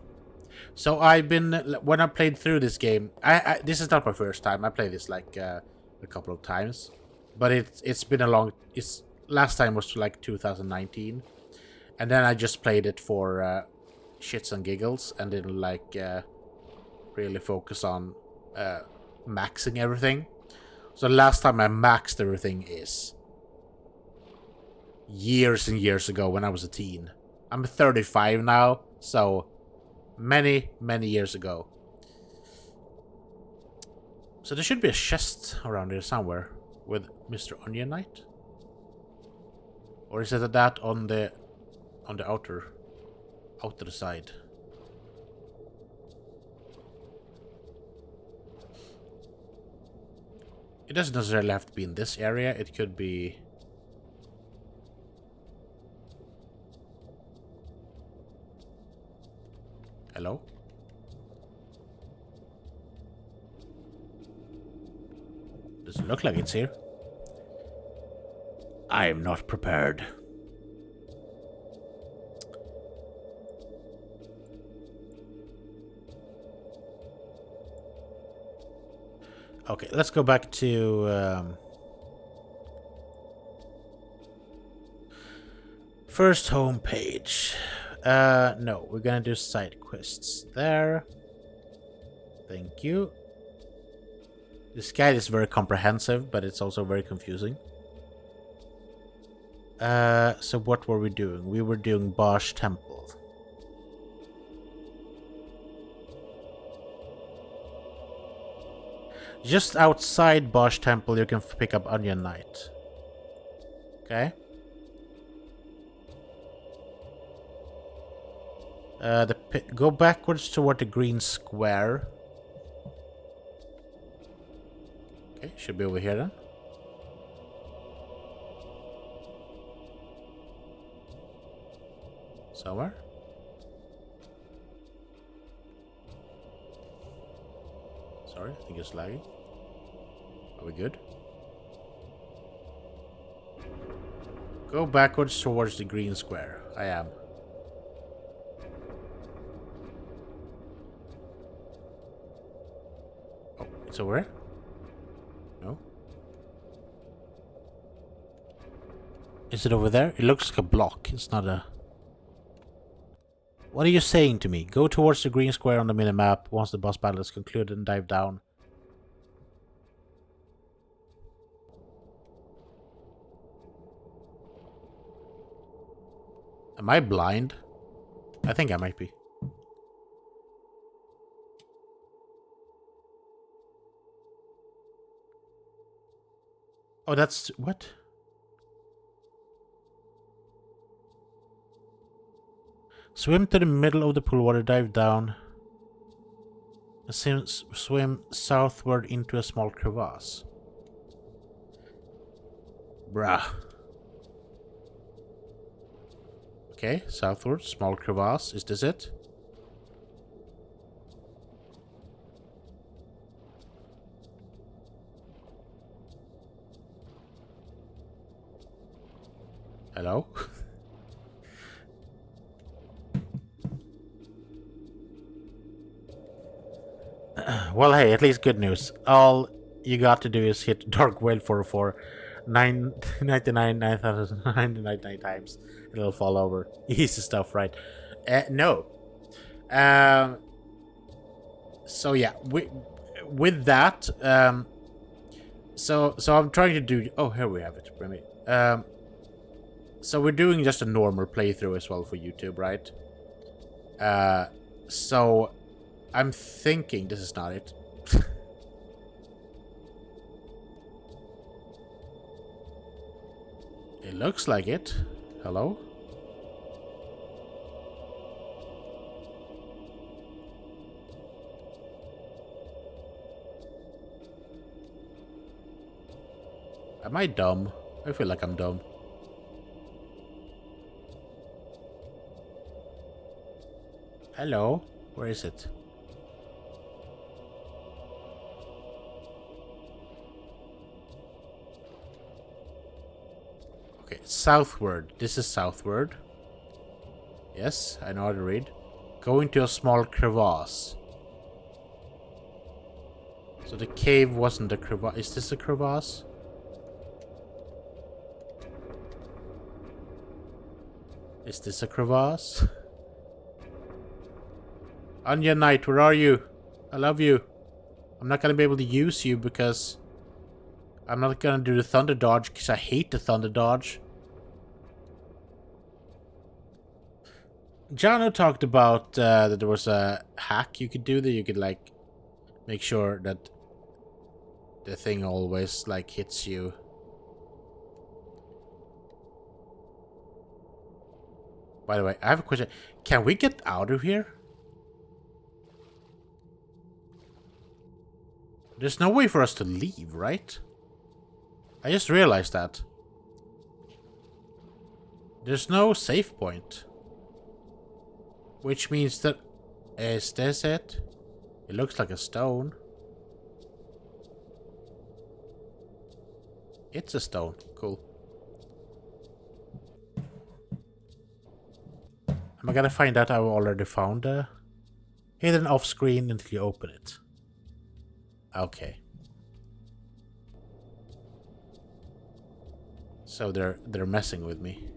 So I've been, when I played through this game, this is not my first time. I played this like a couple of times, but it's been a long. Last time was like 2019, and then I just played it for shits and giggles, and didn't like really focus on maxing everything. So the last time I maxed everything is years and years ago when I was a teen. I'm 35 now, so many years ago. So there should be a chest around here somewhere with Mr. Onion Knight. Or is it that on the outer side? It doesn't necessarily have to be in this area. It could be. Hello? Does it look like it's here? I am not prepared. Okay, let's go back to first home page. No, we're gonna do side quests there. Thank you. This guide is very comprehensive, but it's also very confusing. So what were we doing? We were doing Bosch Temple. Just outside Bosch Temple, you can pick up Onion Knight. Okay. Go backwards toward the green square. Okay, should be over here then. Somewhere? Sorry, I think it's lagging. Are we good? Go backwards towards the green square. I am. Oh, it's over here? No? Is it over there? It looks like a block. It's not a... What are you saying to me? Go towards the green square on the minimap once the boss battle is concluded and dive down. Am I blind? I think I might be. Oh, that's... what? Swim to the middle of the pool water, dive down. And swim southward into a small crevasse. Bruh. Okay, southward, small crevasse. Is this it? Hello? Well, hey, at least good news. All you got to do is hit Dark Whale for 999 times. It'll fall over. Easy stuff, right? No. So yeah, with that, so I'm trying to do. Oh, here we have it. So we're doing just a normal playthrough as well for YouTube, right? So I'm thinking this is not it. It looks like it. Hello? Am I dumb? I feel like I'm dumb. Hello? Where is it? Okay, southward. This is southward. Yes, I know how to read. Go into a small crevasse. So the cave wasn't a crevasse. Is this a crevasse? Is this a crevasse? Anya Knight, where are you? I love you. I'm not gonna be able to use you because I'm not gonna do the thunder dodge because I hate the thunder dodge. Jano talked about that there was a hack you could do that you could like make sure that the thing always like hits you. By the way, I have a question. Can we get out of here? There's no way for us to leave, right? I just realized that. There's no save point. Which means that... Is this it? It looks like a stone. It's a stone. Cool. Am I gonna find out I already found a hidden off screen until you open it? Okay. So they're messing with me.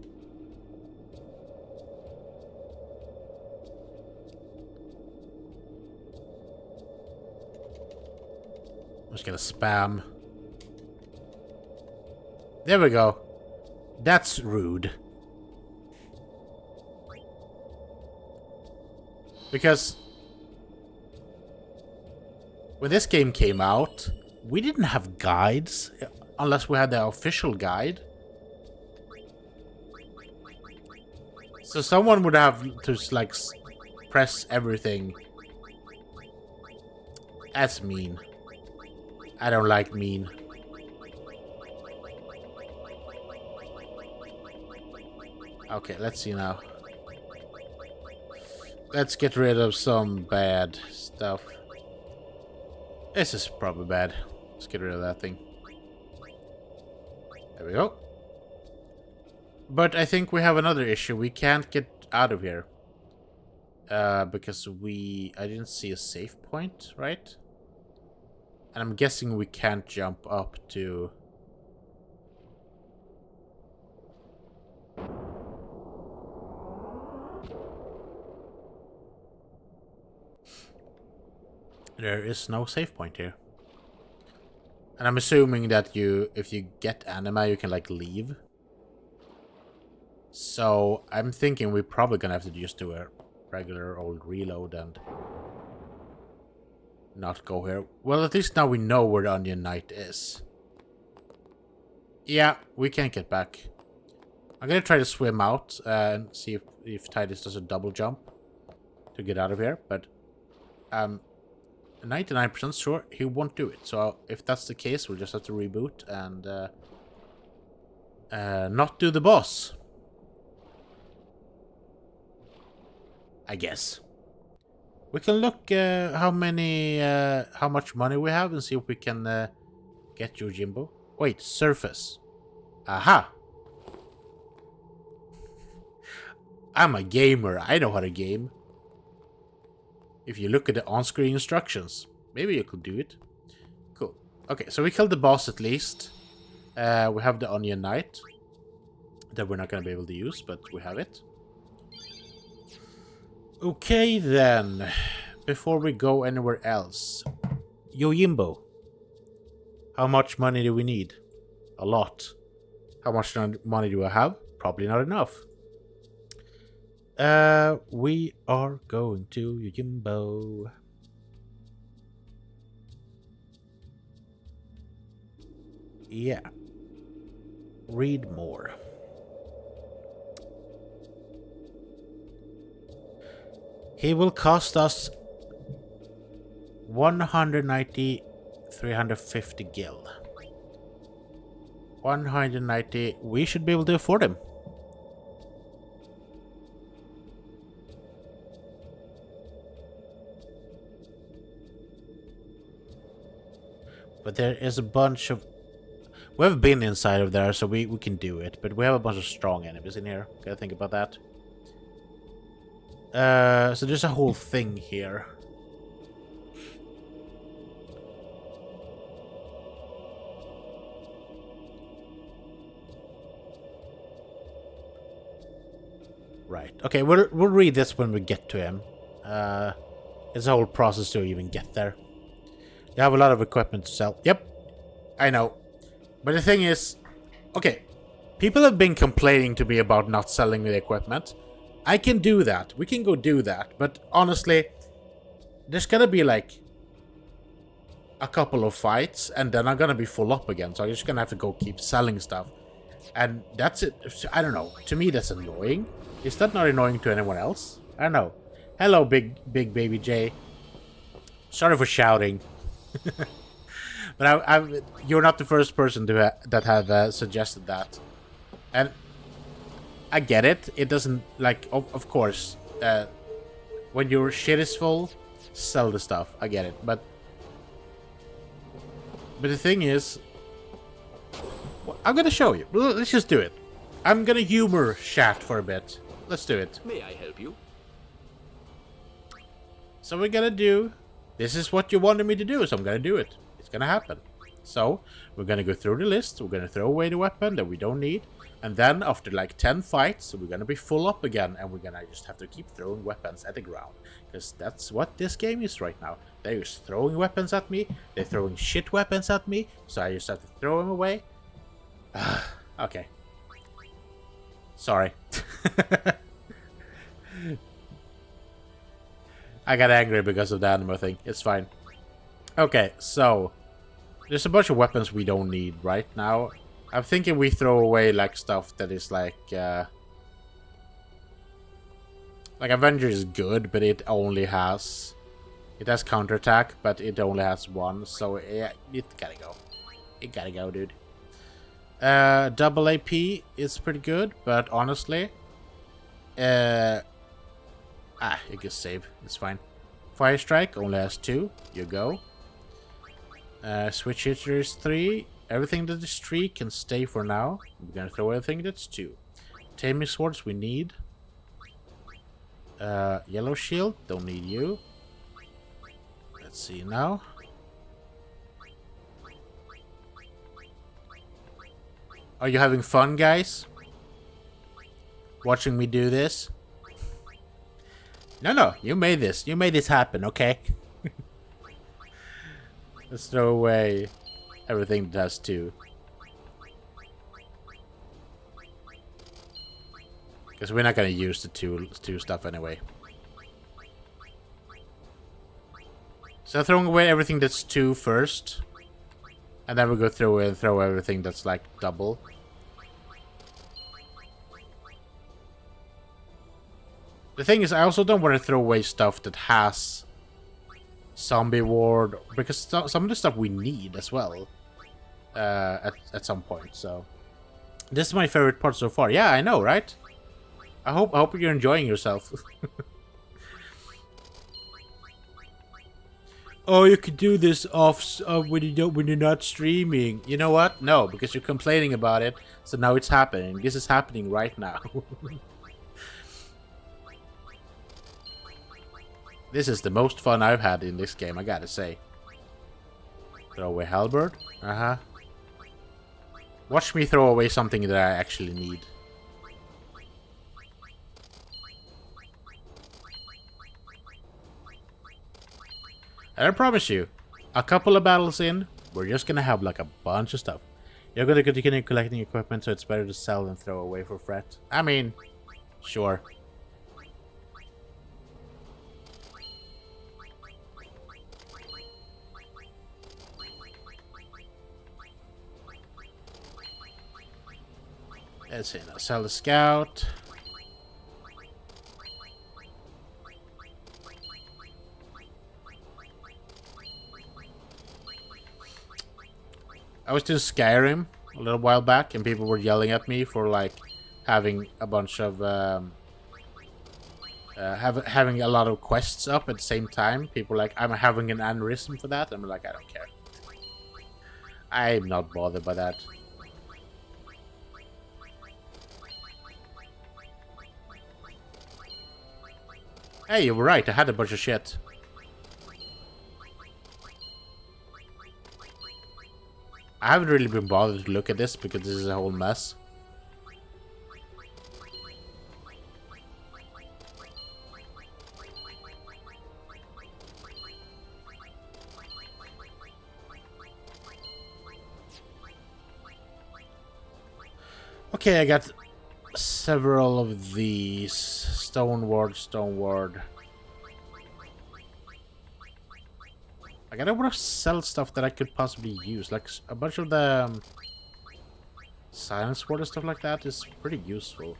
I'm just gonna spam. There we go. That's rude. Because when this game came out, we didn't have guides unless we had the official guide. So someone would have to like press everything. That's mean. I don't like mean. Okay, let's see now. Let's get rid of some bad stuff. This is probably bad. Let's get rid of that thing. There we go. But I think we have another issue. We can't get out of here. Because I didn't see a save point, right? And I'm guessing we can't jump up to... There is no save point here. And I'm assuming that if you get Anima, you can, like, leave. So, I'm thinking we're probably gonna have to just do a regular old reload and not go here. Well, at least now we know where the Onion Knight is. Yeah, we can't get back. I'm gonna try to swim out and see if Titus does a double jump to get out of here, but 99% sure he won't do it. So if that's the case, we'll just have to reboot and not do the boss. I guess. We can look how much money we have and see if we can get Yojimbo. Wait, surface. Aha! I'm a gamer. I know how to game. If you look at the on-screen instructions, maybe you could do it. Cool. Okay, so we killed the boss at least. We have the Onion Knight that we're not going to be able to use, but we have it. Okay, then. Before we go anywhere else. Yojimbo. How much money do we need? A lot. How much money do I have? Probably not enough. We are going to Yojimbo. Yeah. Read more. He will cost us 190, 350 gil. 190. We should be able to afford him. But there is a bunch of... We've been inside of there, so we can do it. But we have a bunch of strong enemies in here. Gotta think about that. So there's a whole thing here. Right. Okay, we'll read this when we get to him. It's a whole process to even get there. They have a lot of equipment to sell. Yep, I know. But the thing is, okay, people have been complaining to me about not selling the equipment. I can do that. We can go do that. But honestly, there's gonna be like a couple of fights and then I'm gonna be full up again. So I'm just gonna have to go keep selling stuff. And that's it. I don't know. To me, that's annoying. Is that not annoying to anyone else? I don't know. Hello, big baby J. Sorry for shouting. But you're not the first person that have suggested that. And I get it. It doesn't, like, of course, when your shit is full, sell the stuff. I get it. But the thing is, I'm gonna show you. Let's just do it. I'm gonna humor chat for a bit. Let's do it. May I help you? So we're gonna do... This is what you wanted me to do, so I'm gonna do it. It's gonna happen. So, we're gonna go through the list. We're gonna throw away the weapon that we don't need. And then, after like 10 fights, we're gonna be full up again. And we're gonna just have to keep throwing weapons at the ground. Because that's what this game is right now. They're just throwing weapons at me. They're throwing shit weapons at me. So I just have to throw them away. Okay. Sorry. I got angry because of the Anima thing. It's fine. Okay, so... There's a bunch of weapons we don't need right now. I'm thinking we throw away, like, stuff that is, like, Avenger is good, but it only has... It has counterattack, but it only has one. So, yeah, it gotta go. It gotta go, dude. Double AP is pretty good, but honestly... it You can save. It's fine. Fire strike only has 2. You go. Switch hitter is 3. Everything that is 3 can stay for now. We're gonna throw everything that's 2. Taming swords we need. Yellow shield, don't need you. Let's see now. Are you having fun, guys? Watching me do this? No, you made this. You made this happen, okay? Let's throw away everything that has 2. Because we're not going to use the two stuff anyway. So throwing away everything that's 2 first. And then we go through and throw everything that's like double. The thing is, I also don't want to throw away stuff that has zombie ward, because some of the stuff we need as well at some point. So this is my favorite part so far. Yeah, I know, right? I hope you're enjoying yourself. Oh, you could do this off when you're not streaming. You know what? No, because you're complaining about it. So now it's happening. This is happening right now. This is the most fun I've had in this game, I gotta say. Throw away halberd. Watch me throw away something that I actually need. And I promise you, a couple of battles in, we're just gonna have like a bunch of stuff. You're gonna continue collecting equipment, so it's better to sell than throw away for fret. I mean, sure. Let's see now. Sell the scout. I was doing Skyrim a little while back, and people were yelling at me for like having a bunch of having a lot of quests up at the same time. People were like, I'm having an aneurysm for that. I'm like, I don't care. I'm not bothered by that. Hey, you were right. I had a bunch of shit. I haven't really been bothered to look at this because this is a whole mess. Okay, I got several of these. Stone ward. Like, I don't want to sell stuff that I could possibly use. Like, a bunch of the silence ward and stuff like that is pretty useful.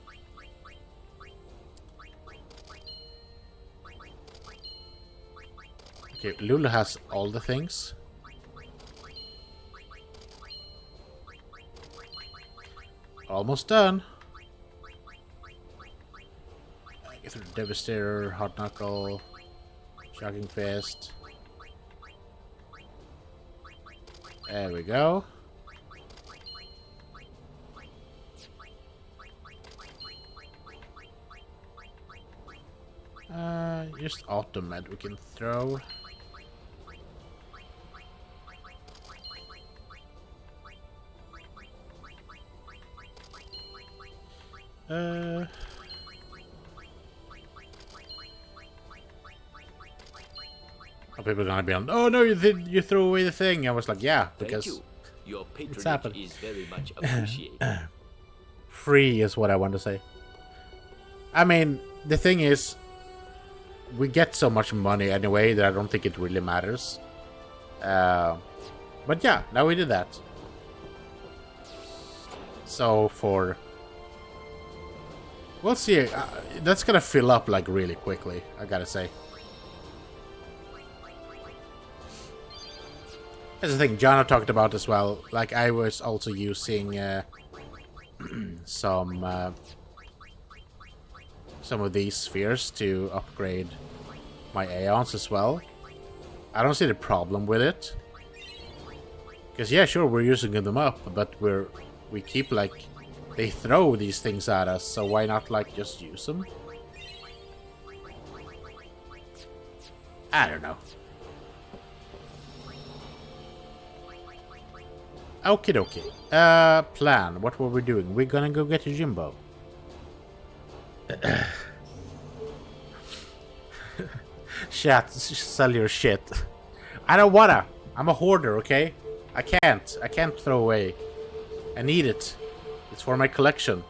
Okay, Lulu has all the things. Almost done. Get through Devastator, Hot Knuckle, Shocking Fist. There we go. Just Automed we can throw. People are gonna be on. Oh no, you threw away the thing. I was like, yeah, because your patronage is very much appreciated. Free is what I want to say. I mean, the thing is, we get so much money anyway that I don't think it really matters. But yeah, now we did that. So we'll see. That's gonna fill up like really quickly, I gotta say. That's the thing Jana talked about as well. Like, I was also using some of these spheres to upgrade my Aeons as well. I don't see the problem with it. Because yeah, sure, we're using them up, but we keep like, they throw these things at us, so why not like just use them? I don't know. Okie dokie. Plan. What were we doing? We're gonna go get a Jimbo. Chat, sell your shit. I don't wanna. I'm a hoarder, okay? I can't throw away. I need it. It's for my collection.